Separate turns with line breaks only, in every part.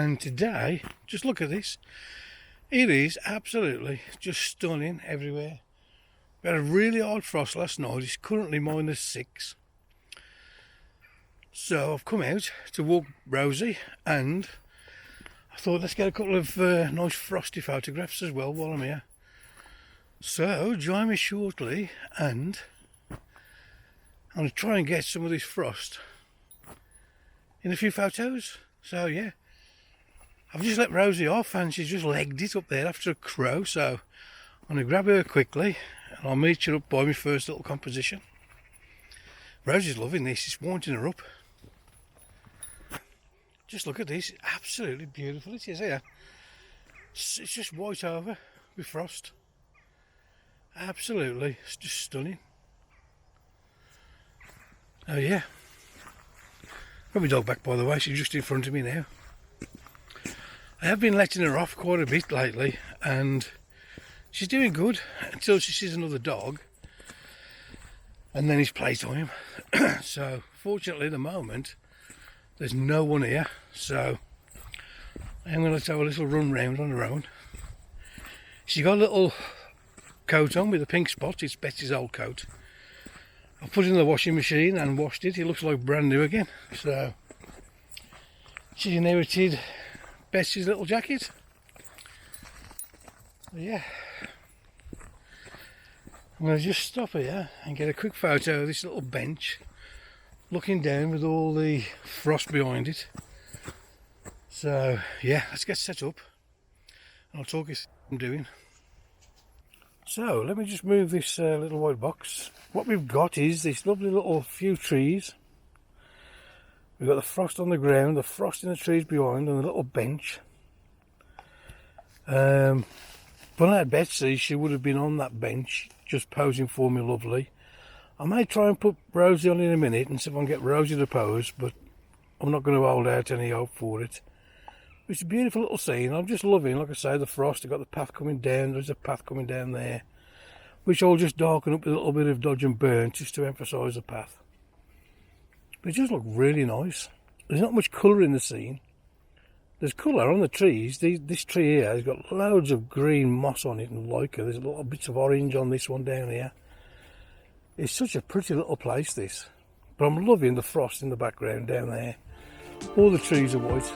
And today, just look at this. It is absolutely just stunning everywhere. We had a really hard frost last night. It's currently -6. So I've come out to walk Rosie, and I thought let's get a couple of nice frosty photographs as well while I'm here. So join me shortly, and I'm going to try and get some of this frost in a few photos. So yeah, I've just let Rosie off and she's just legged it up there after a crow, so I'm going to grab her quickly and I'll meet her up by my first little composition. Rosie's loving this, it's warming her up. Just look at this, absolutely beautiful it is here. It's just white over with frost. Absolutely, it's just stunning. Oh yeah. Got my dog back, by the way, she's just in front of me now. I have been letting her off quite a bit lately and she's doing good until she sees another dog and then it's playtime. So fortunately at the moment there's no one here, so I'm going to have a little run round on her own. She's got a little coat on with a pink spot, it's Betsy's old coat. I put it in the washing machine and washed it, it looks like brand new again. So she inherited Betsy's little jacket. But yeah, I'm going to just stop here and get a quick photo of this little bench looking down with all the frost behind it. So yeah, let's get set up and I'll talk you through what I'm doing. So let me just move this little white box. What we've got is this lovely little few trees. We've got the frost on the ground, the frost in the trees behind, and a little bench. When I had Betsy, she would have been on that bench, just posing for me lovely. I may try and put Rosie on in a minute and see if I can get Rosie to pose, but I'm not going to hold out any hope for it. It's a beautiful little scene. I'm just loving, like I say, the frost. I've got the path coming down. There's a path coming down there, which I'll just darken up with a little bit of dodge and burn just to emphasise the path. But it just looks really nice. There's not much colour in the scene. There's colour on the trees. This tree here has got loads of green moss on it and lichen. There's little bits of orange on this one down here. It's such a pretty little place, this. But I'm loving the frost in the background down there. All the trees are white.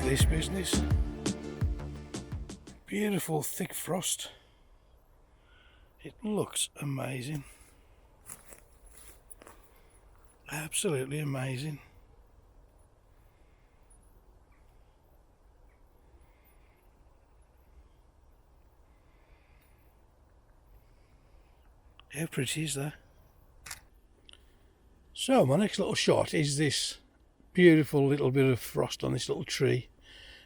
This business, beautiful thick frost. It looks amazing, absolutely amazing. How pretty is that? So my next little shot is this beautiful little bit of frost on this little tree.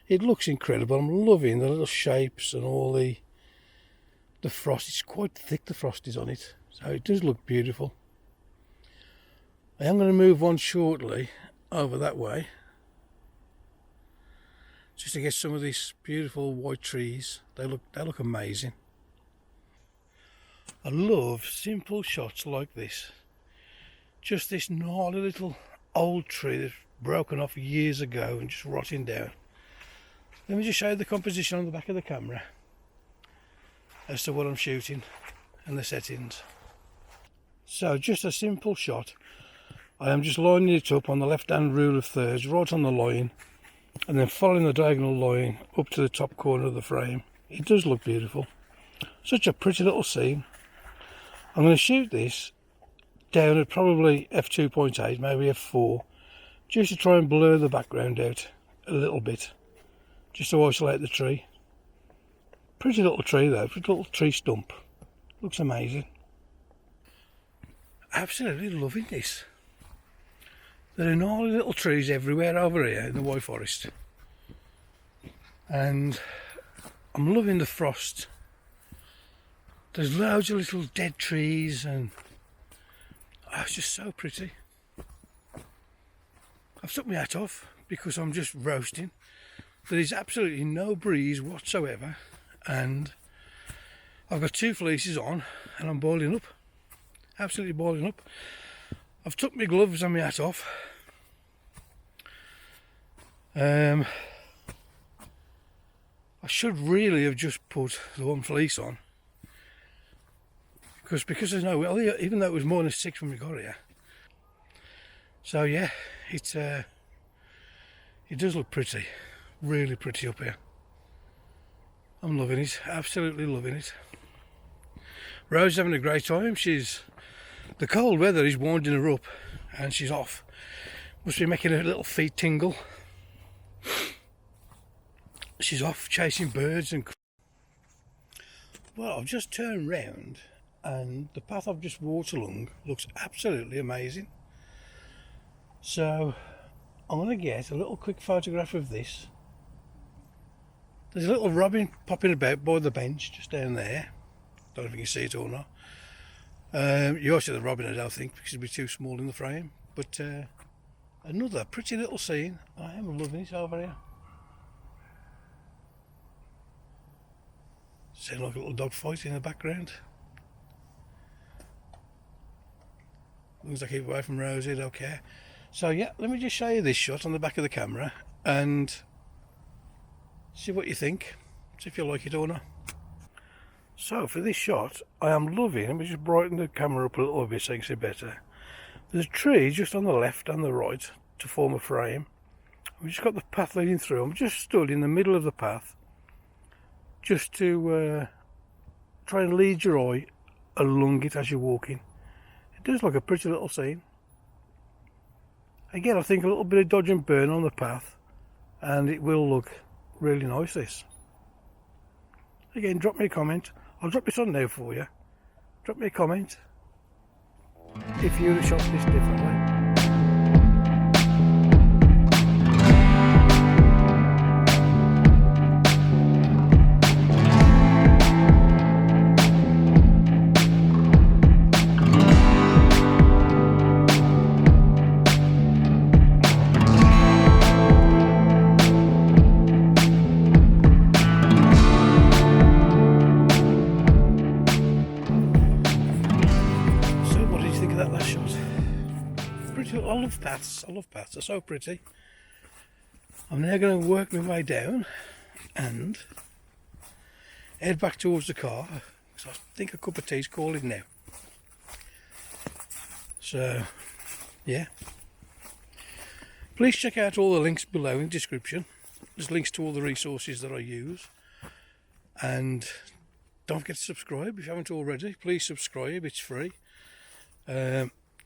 It looks incredible. I'm loving the little shapes and all the frost. It's quite thick, the frost is on it, so it does look beautiful. I am going to move on shortly over that way just to get some of these beautiful white trees. They look amazing. I love simple shots like this. Just this gnarly little old tree that's broken off years ago and just rotting down. Let me just show you the composition on the back of the camera as to what I'm shooting and the settings. So just a simple shot. I am just lining it up on the left hand rule of thirds, right on the line, and then following the diagonal line up to the top corner of the frame. It does look beautiful. Such a pretty little scene. I'm going to shoot this down at probably f2.8, maybe f4, just to try and blur the background out a little bit, just to isolate the tree. Pretty little tree though, pretty little tree stump. Looks amazing. Absolutely loving this. There are gnarly little trees everywhere over here in the Wyre Forest. and I'm loving the frost. There's loads of little dead trees and it's just so pretty. I've took my hat off because I'm just roasting. There is absolutely no breeze whatsoever, and I've got 2 fleeces on and I'm boiling up, absolutely boiling up. I've took my gloves and my hat off. I should really have just put the 1 fleece on because there's no, well, even though it was -6 when we got here. So yeah, it does look pretty, really pretty up here. I'm loving it, absolutely loving it. Rose is having a great time. The cold weather is winding her up and she's off. Must be making her little feet tingle. She's off chasing birds and... Well, I've just turned round and the path I've just walked along looks absolutely amazing. So I'm going to get a little quick photograph of this. There's a little robin popping about by the bench just down there. Don't know if you can see it or not. You won't see the robin, I don't think, because it'll be too small in the frame. But another pretty little scene. I am loving it over here. Sound like a little dog fight in the background. As long as I keep away from Rosie, I don't care. So yeah, let me just show you this shot on the back of the camera and see what you think. See if you like it or not. So for this shot, I am loving, let me just brighten the camera up a little bit so you can see better. There's a tree just on the left and the right to form a frame. We've just got the path leading through. I'm just stood in the middle of the path just to try and lead your eye along it as you're walking. It does look a pretty little scene. Again, I think a little bit of dodge and burn on the path and it will look really nice, this. Again, drop me a comment. I'll drop this on now for you. Drop me a comment if you'd have shot this differently. I love paths, they're so pretty. I'm now going to work my way down and head back towards the car because I think a cup of tea's calling now. So yeah, please check out all the links below in the description. There's links to all the resources that I use, and don't forget to subscribe if you haven't already. Please subscribe, it's free.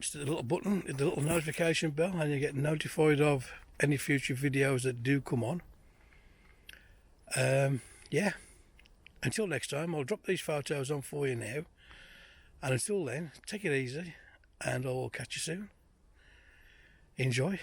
Just the little button, the little notification bell, and you get notified of any future videos that do come on. Yeah, until next time, I'll drop these photos on for you now, and until then, take it easy and I will catch you soon. Enjoy.